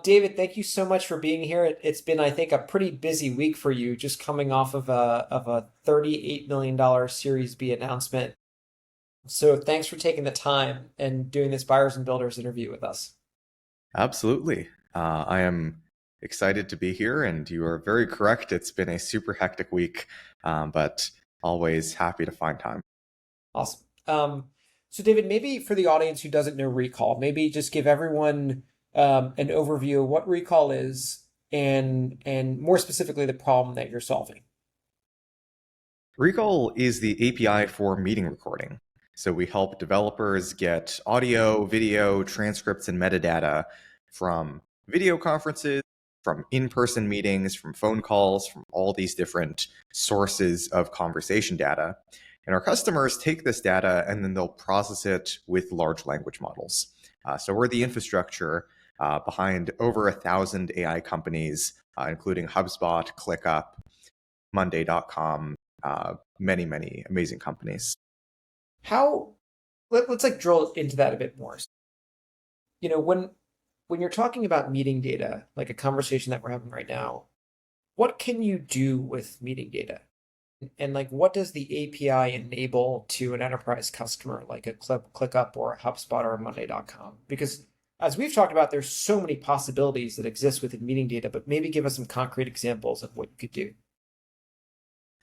David, thank you so much for being here. It's been, I think, a pretty busy week for you, just coming off of a $38 million Series B announcement. So thanks for taking the time and doing this buyers and builders interview with us. Absolutely. I am excited to be here, and you are very correct. It's been a super hectic week, but always happy to find time. Awesome. So David, maybe for the audience who doesn't know Recall, maybe just give everyone an overview of what Recall is and more specifically the problem that you're solving. Recall is the API for meeting recording. So we help developers get audio, video, transcripts, and metadata from video conferences, from in-person meetings, from phone calls, from all these different sources of conversation data. And our customers take this data and then they'll process it with large language models. So we're the infrastructure behind over 1,000 AI companies, including HubSpot, ClickUp, Monday.com, many, many amazing companies. How let's like drill into that a bit more. You know, when you're talking about meeting data, like a conversation that we're having right now, what can you do with meeting data? And like what does the API enable to an enterprise customer like a ClickUp or a HubSpot or a Monday.com? Because as we've talked about, there's so many possibilities that exist within meeting data, but maybe give us some concrete examples of what you could do.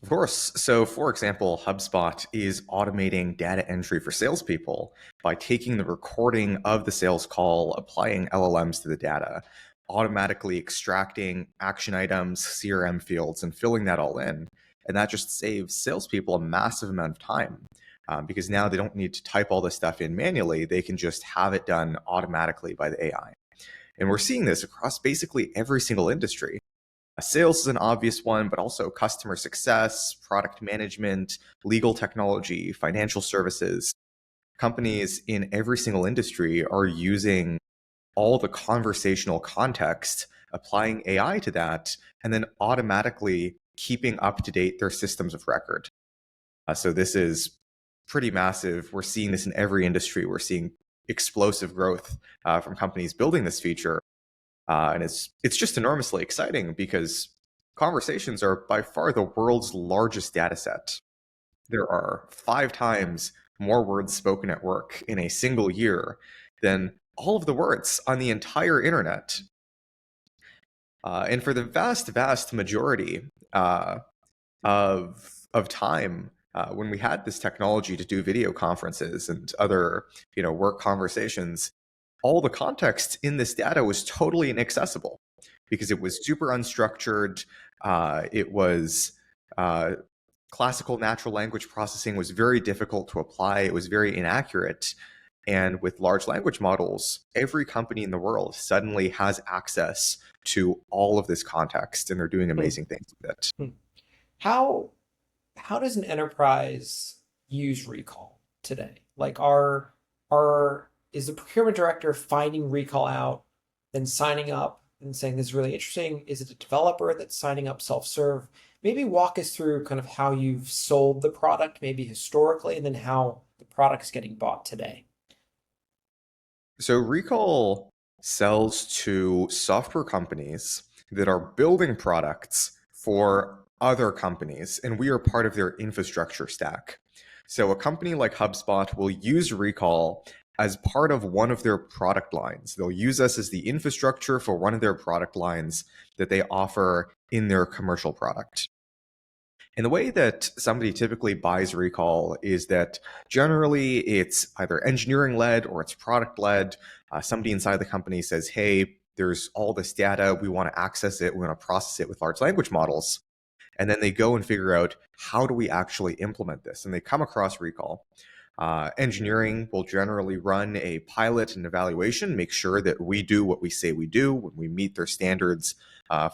Of course. So, for example, HubSpot is automating data entry for salespeople by taking the recording of the sales call, applying LLMs to the data, automatically extracting action items, CRM fields, and filling that all in. And that just saves salespeople a massive amount of time because now they don't need to type all this stuff in manually. They can just have it done automatically by the AI. And we're seeing this across basically every single industry. Sales is an obvious one, but also customer success, product management, legal technology, financial services. Companies in every single industry are using all the conversational context, applying AI to that, and then automatically keeping up to date their systems of record. So this is pretty massive. We're seeing this in every industry. We're seeing explosive growth from companies building this feature. And it's just enormously exciting because conversations are by far the world's largest data set. There are 5 times more words spoken at work in a single year than all of the words on the entire internet. And for the vast, vast majority of time, when we had this technology to do video conferences and other, work conversations, all the context in this data was totally inaccessible because it was super unstructured. It was classical natural language processing was very difficult to apply. It was very inaccurate. And with large language models, every company in the world suddenly has access to all of this context, and they're doing Hmm. amazing things with it. Hmm. How how does an enterprise use recall today? Like are is the procurement director finding recall out, then signing up and saying this is really interesting? Is it a developer that's signing up self-serve? Maybe walk us through kind of how you've sold the product, maybe historically, and then how the product is getting bought today. So Recall sells to software companies that are building products for other companies, and we are part of their infrastructure stack. So a company like HubSpot will use Recall as part of one of their product lines. They'll use us as the infrastructure for one of their product lines that they offer in their commercial product. And the way that somebody typically buys Recall is that generally it's either engineering led or it's product led. Somebody inside the company says, hey, there's all this data. We want to access it. We want to process it with large language models. And then they go and figure out how do we actually implement this? And they come across Recall. Engineering will generally run a pilot and evaluation, make sure that we do what we say we do when we meet their standards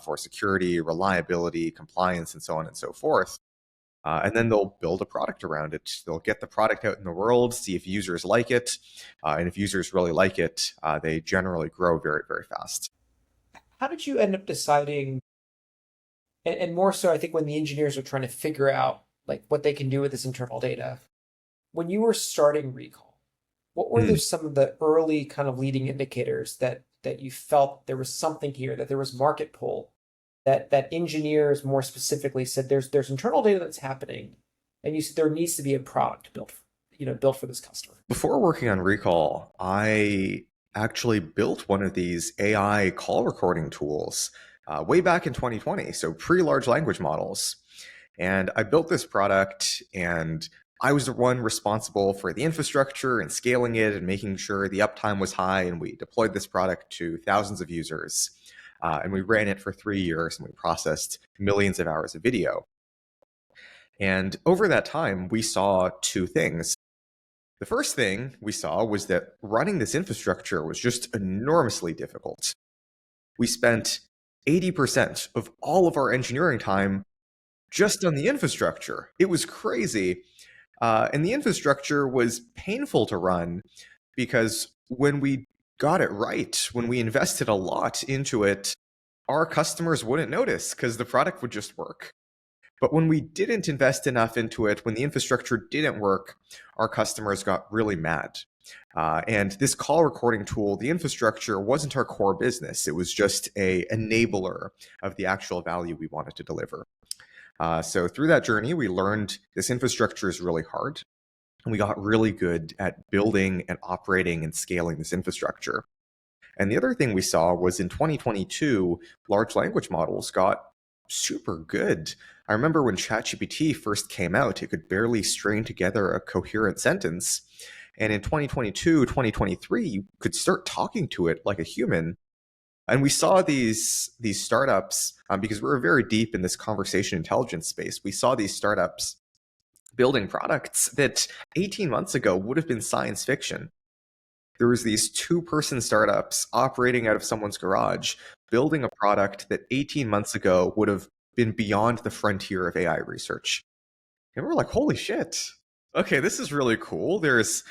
for security, reliability, compliance, and so on and so forth. And then they'll build a product around it. They'll get the product out in the world, see if users like it. And if users really like it, they generally grow very, very fast. How did you end up deciding, and more so, I think when the engineers are trying to figure out like what they can do with this internal data, when you were starting Recall, what were Hmm. some of the early kind of leading indicators that that you felt there was something here, that there was market pull, that engineers more specifically said there's internal data that's happening, and you said there needs to be a product built, built for this customer. Before working on Recall, I actually built one of these AI call recording tools way back in 2020, so pre-large language models. And I built this product, and I was the one responsible for the infrastructure and scaling it and making sure the uptime was high. And we deployed this product to thousands of users. And we ran it for 3 years, and we processed millions of hours of video. And over that time, we saw two things. The first thing we saw was that running this infrastructure was just enormously difficult. We spent 80% of all of our engineering time just on the infrastructure. It was crazy. And the infrastructure was painful to run because when we got it right, when we invested a lot into it, our customers wouldn't notice because the product would just work. But when we didn't invest enough into it, when the infrastructure didn't work, our customers got really mad. And this call recording tool, the infrastructure wasn't our core business. It was just an enabler of the actual value we wanted to deliver. So through that journey, we learned this infrastructure is really hard. And we got really good at building and operating and scaling this infrastructure. And the other thing we saw was in 2022, large language models got super good. I remember when ChatGPT first came out, it could barely string together a coherent sentence. And in 2022, 2023, you could start talking to it like a human. And we saw these startups, because we were very deep in this conversation intelligence space, we saw these startups building products that 18 months ago would have been science fiction. There was these two-person startups operating out of someone's garage, building a product that 18 months ago would have been beyond the frontier of AI research. And we're like, holy shit. Okay, this is really cool. There's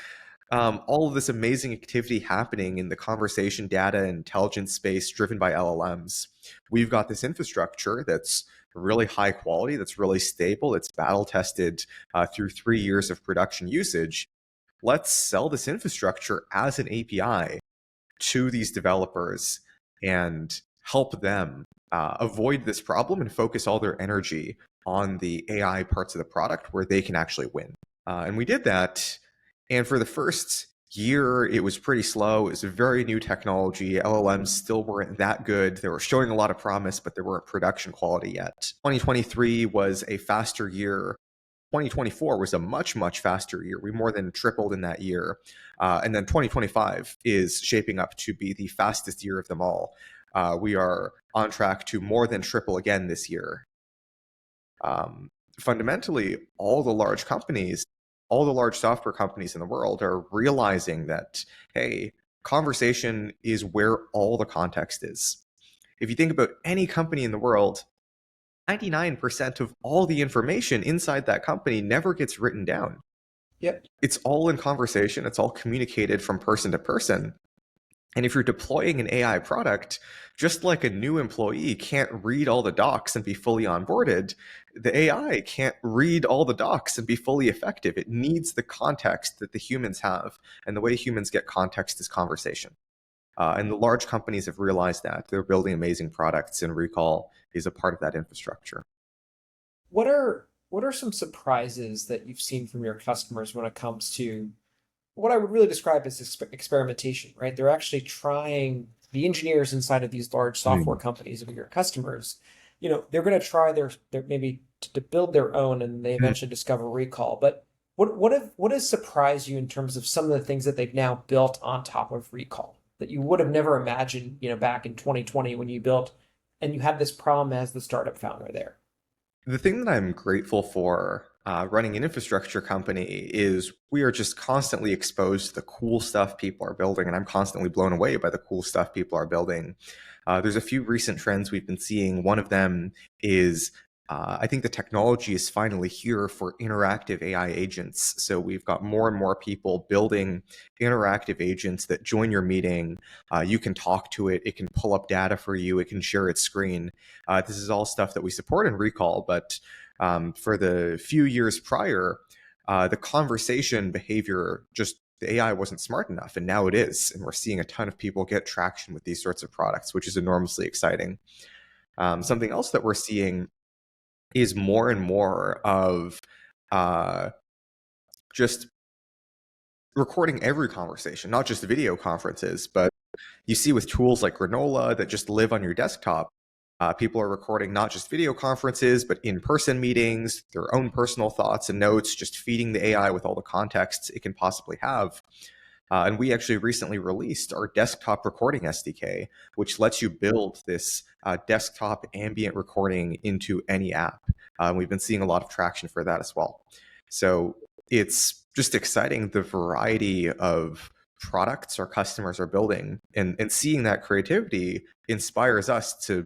all of this amazing activity happening in the conversation data and intelligence space driven by LLMs. We've got this infrastructure that's really high quality, that's really stable, it's battle tested through 3 years of production usage. Let's sell this infrastructure as an API to these developers and help them avoid this problem and focus all their energy on the AI parts of the product where they can actually win. And we did that. And for the first year, it was pretty slow. It was a very new technology. LLMs still weren't that good. They were showing a lot of promise, but they weren't production quality yet. 2023 was a faster year. 2024 was a much, much faster year. We more than tripled in that year. And then 2025 is shaping up to be the fastest year of them all. We are on track to more than triple again this year. Fundamentally, all the large companies, all the large software companies in the world are realizing that, hey, conversation is where all the context is. If you think about any company in the world, 99% of all the information inside that company never gets written down. Yep. It's all in conversation. It's all communicated from person to person. And if you're deploying an AI product, just like a new employee can't read all the docs and be fully onboarded, the AI can't read all the docs and be fully effective. It needs the context that the humans have. And the way humans get context is conversation. And the large companies have realized that. They're building amazing products, and Recall is a part of that infrastructure. What are some surprises that you've seen from your customers when it comes to what I would really describe as experimentation, right? They're actually trying, the engineers inside of these large software companies of your customers, they're going to try their maybe to build their own, and they eventually discover Recall. But what has surprised you in terms of some of the things that they've now built on top of Recall that you would have never imagined, back in 2020 when you built and you had this problem as the startup founder there? The thing that I'm grateful for running an infrastructure company is we are just constantly exposed to the cool stuff people are building, and I'm constantly blown away by the cool stuff people are building. There's a few recent trends we've been seeing. One of them is I think the technology is finally here for interactive AI agents. So we've got more and more people building interactive agents that join your meeting. You can talk to it. It can pull up data for you. It can share its screen. This is all stuff that we support in Recall, but for the few years prior, the conversation behavior just the AI wasn't smart enough, and now it is. And we're seeing a ton of people get traction with these sorts of products, which is enormously exciting. Something else that we're seeing is more and more of just recording every conversation, not just video conferences, but you see with tools like Granola that just live on your desktop, people are recording not just video conferences, but in-person meetings, their own personal thoughts and notes, just feeding the AI with all the context it can possibly have. And we actually recently released our desktop recording SDK, which lets you build this desktop ambient recording into any app. We've been seeing a lot of traction for that as well. So it's just exciting the variety of products our customers are building, and seeing that creativity inspires us to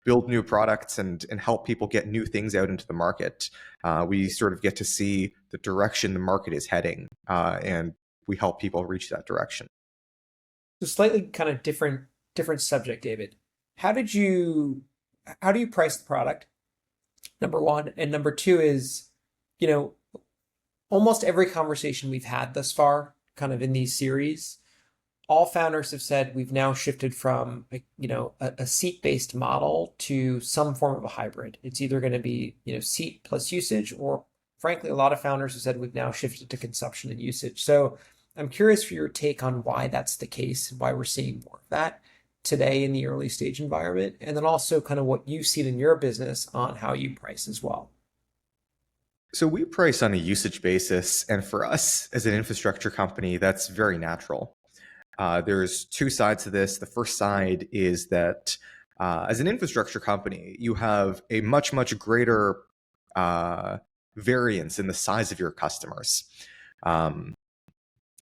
build new products and help people get new things out into the market. We sort of get to see the direction the market is heading, and we help people reach that direction. So slightly kind of different subject, David. How did you how do you price the product? Number one. And number two is, you know, almost every conversation we've had thus far, kind of in these series, all founders have said we've now shifted from a seat-based model to some form of a hybrid. It's either going to be seat plus usage, or frankly, a lot of founders have said we've now shifted to consumption and usage. So I'm curious for your take on why that's the case and why we're seeing more of that today in the early stage environment, and then also kind of what you've seen in your business on how you price as well. So we price on a usage basis, and for us as an infrastructure company, that's very natural. There's two sides to this. The first side is that as an infrastructure company, you have a much, much greater variance in the size of your customers.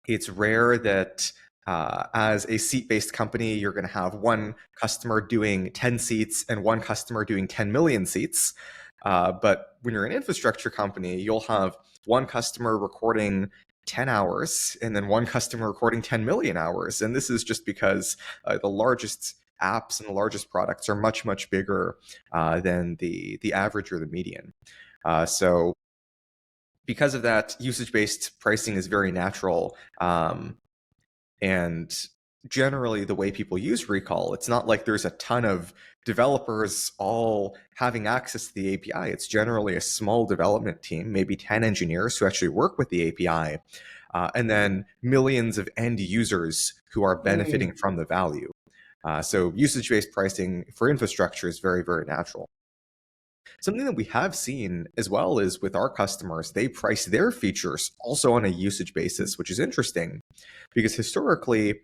It's rare that as a seat-based company, you're going to have one customer doing 10 seats and one customer doing 10 million seats. But when you're an infrastructure company, you'll have one customer recording 10 hours and then one customer recording 10 million hours. And this is just because the largest apps and the largest products are much, much bigger than the average or the median. So because of that, usage-based pricing is very natural. And generally, the way people use Recall, it's not like there's a ton of developers all having access to the API. It's generally a small development team, maybe 10 engineers who actually work with the API, and then millions of end users who are benefiting from the value. So usage-based pricing for infrastructure is very, very natural. Something that we have seen as well is with our customers, they price their features also on a usage basis, which is interesting because historically,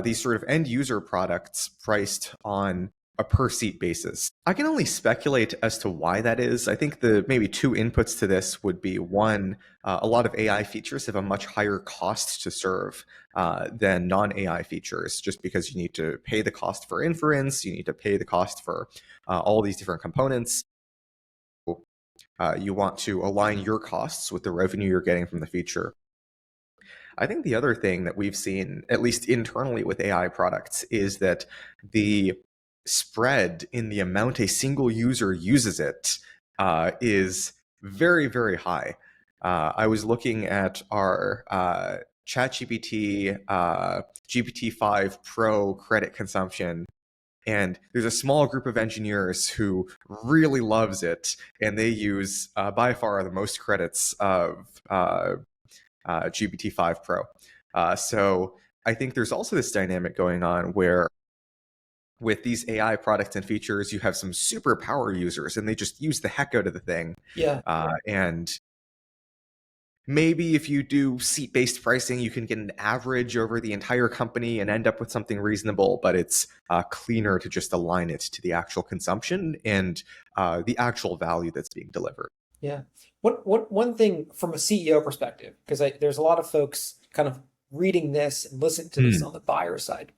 these sort of end user products priced on a per seat basis. I can only speculate as to why that is. I think the maybe two inputs to this would be one, a lot of AI features have a much higher cost to serve than non-AI features, just because you need to pay the cost for inference, you need to pay the cost for all these different components. You want to align your costs with the revenue you're getting from the feature. I think the other thing that we've seen, at least internally with AI products, is that the spread in the amount a single user uses it is very, very high. I was looking at our ChatGPT GPT-5 Pro credit consumption, and there's a small group of engineers who really loves it, and they use by far the most credits of GPT-5 Pro. So I think there's also this dynamic going on where with these AI products and features, you have some super power users, and they just use the heck out of the thing. Yeah. And maybe if you do seat-based pricing, you can get an average over the entire company and end up with something reasonable, but it's cleaner to just align it to the actual consumption and the actual value that's being delivered. Yeah. One thing from a CEO perspective, because there's a lot of folks kind of reading this and listening to this on the buyer side,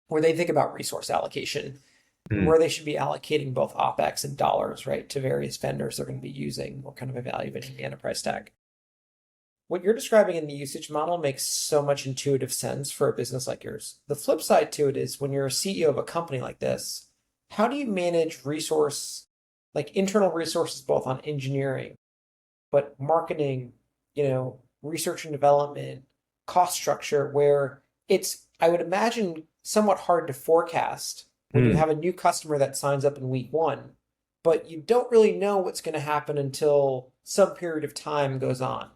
where they think about resource allocation and where they should be allocating both OpEx and dollars, right, to various vendors they're going to be using or kind of evaluating the enterprise stack. What you're describing in the usage model makes so much intuitive sense for a business like yours. The flip side to it is when you're a CEO of a company like this, how do you manage like internal resources, both on engineering, but marketing, research and development, cost structure where it's, I would imagine, somewhat hard to forecast when you Hmm. have a new customer that signs up in week one, but you don't really know what's going to happen until some period of time goes on.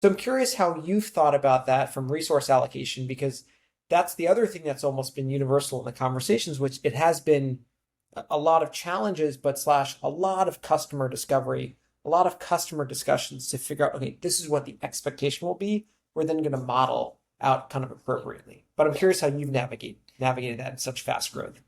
So I'm curious how you've thought about that from resource allocation, because that's the other thing that's almost been universal in the conversations, which it has been a lot of challenges, but slash a lot of customer discovery, a lot of customer discussions to figure out, okay, this is what the expectation will be. We're then going to model out kind of appropriately. But I'm curious how you've navigated that in such fast growth.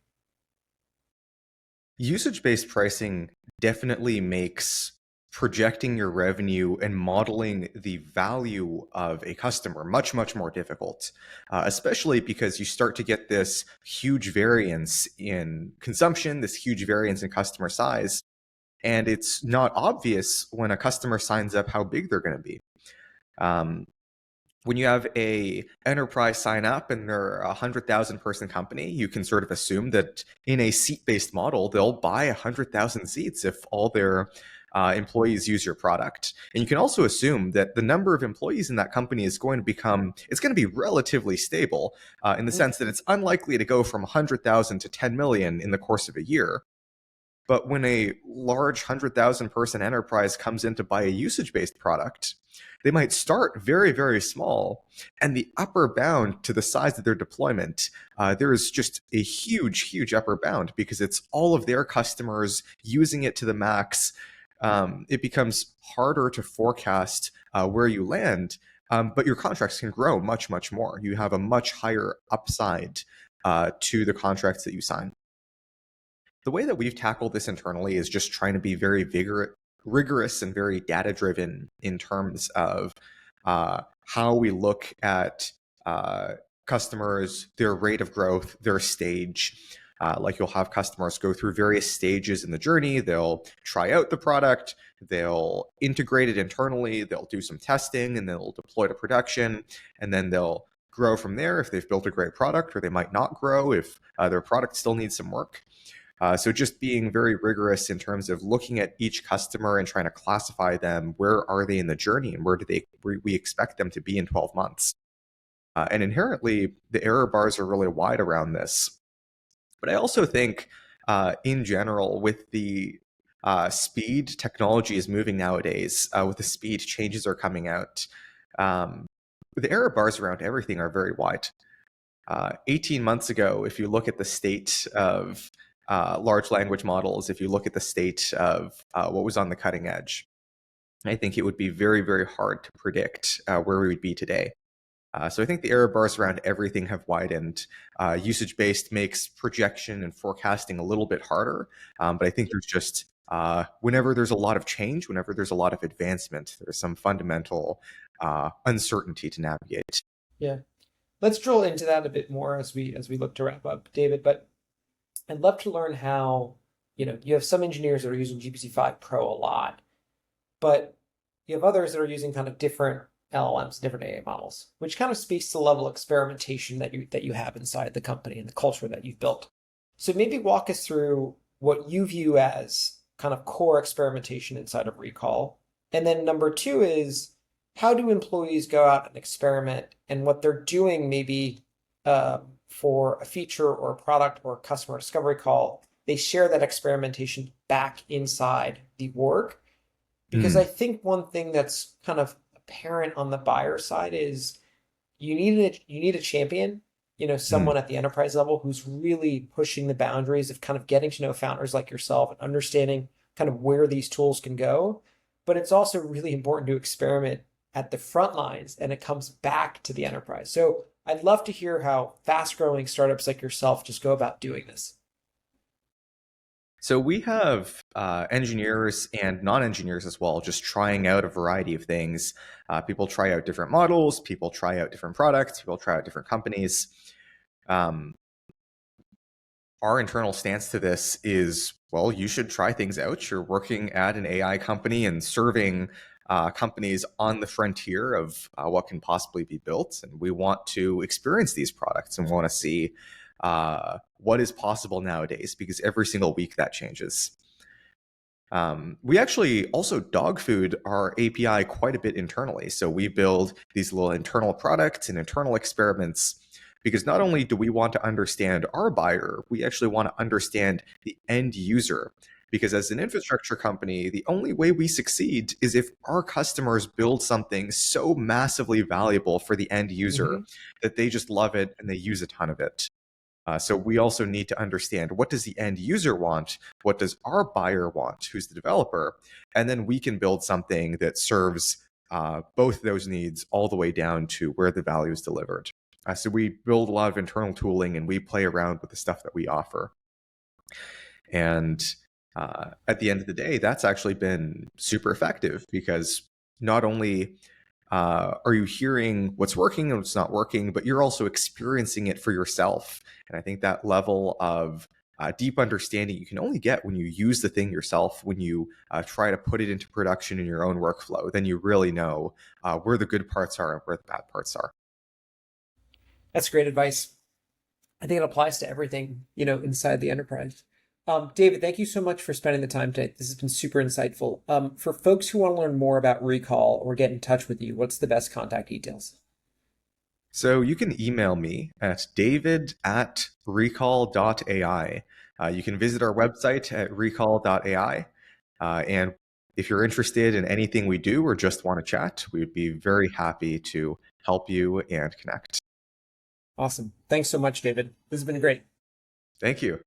Usage-based pricing definitely makes projecting your revenue and modeling the value of a customer much, much more difficult, especially because you start to get this huge variance in consumption, this huge variance in customer size, and it's not obvious when a customer signs up how big they're going to be. Um, when you have a enterprise sign up and they're 100,000 person company, you can sort of assume that in a seat-based model, they'll buy 100,000 seats if all their employees use your product. And you can also assume that the number of employees in that company is going to it's going to be relatively stable in the sense that it's unlikely to go from 100,000 to 10 million in the course of a year. But when a large 100,000 person enterprise comes in to buy a usage based product, they might start very, very small. And the upper bound to the size of their deployment, there is just a huge, huge upper bound because it's all of their customers using it to the max. It becomes harder to forecast where you land, but your contracts can grow much, much more. You have a much higher upside to the contracts that you sign. The way that we've tackled this internally is just trying to be very rigorous and very data driven in terms of how we look at customers, their rate of growth, their stage. Like you'll have customers go through various stages in the journey. They'll try out the product, they'll integrate it internally, they'll do some testing, and they'll deploy to production, and then they'll grow from there if they've built a great product, or they might not grow if their product still needs some work. So just being very rigorous in terms of looking at each customer and trying to classify them. Where are they in the journey, and where we expect them to be in 12 months? And inherently, the error bars are really wide around this. But I also think, in general, with the speed technology is moving nowadays, with the speed changes are coming out, um, the error bars around everything are very wide. 18 months ago, if you look at the state of large language models, if you look at the state of what was on the cutting edge, I think it would be very, very hard to predict where we would be today. So I think the error bars around everything have widened. Usage-based makes projection and forecasting a little bit harder, but I think there's just whenever there's a lot of change, whenever there's a lot of advancement, there's some fundamental uncertainty to navigate. Yeah. Let's drill into that a bit more as we look to wrap up, David. But I'd love to learn how, you have some engineers that are using GPT-5 Pro a lot, but you have others that are using kind of different LLMs, different AI models, which kind of speaks to the level of experimentation that you have inside the company and the culture that you've built. So maybe walk us through what you view as kind of core experimentation inside of Recall. And then number two is, how do employees go out and experiment, and what they're doing maybe for a feature or a product or a customer discovery call, they share that experimentation back inside the org. Because Mm, I think one thing that's kind of apparent on the buyer side is you need a champion, mm. someone at the enterprise level who's really pushing the boundaries of kind of getting to know founders like yourself and understanding kind of where these tools can go. But it's also really important to experiment at the front lines, and it comes back to the enterprise. So I'd love to hear how fast growing startups like yourself just go about doing this. So we have engineers and non-engineers as well, just trying out a variety of things. People try out different models, people try out different products, people try out different companies. Um, our internal stance to this is, well, you should try things out. You're working at an AI company and serving companies on the frontier of what can possibly be built. And we want to experience these products and want to see what is possible nowadays, because every single week that changes. We actually also dog food our API quite a bit internally. So we build these little internal products and internal experiments because not only do we want to understand our buyer, we actually want to understand the end user. Because as an infrastructure company, the only way we succeed is if our customers build something so massively valuable for the end user Hmm. that they just love it and they use a ton of it. So we also need to understand, what does the end user want? What does our buyer want, who's the developer? And then we can build something that serves both those needs all the way down to where the value is delivered. So we build a lot of internal tooling and we play around with the stuff that we offer. And at the end of the day, that's actually been super effective because not only are you hearing what's working and what's not working, but you're also experiencing it for yourself. And I think that level of deep understanding you can only get when you use the thing yourself, when you try to put it into production in your own workflow. Then you really know where the good parts are and where the bad parts are. That's great advice. I think it applies to everything, inside the enterprise. David, thank you so much for spending the time today. This has been super insightful. For folks who want to learn more about Recall or get in touch with you, what's the best contact details? So you can email me at david@recall.ai. You can visit our website at recall.ai. And if you're interested in anything we do or just want to chat, we would be very happy to help you and connect. Awesome. Thanks so much, David. This has been great. Thank you.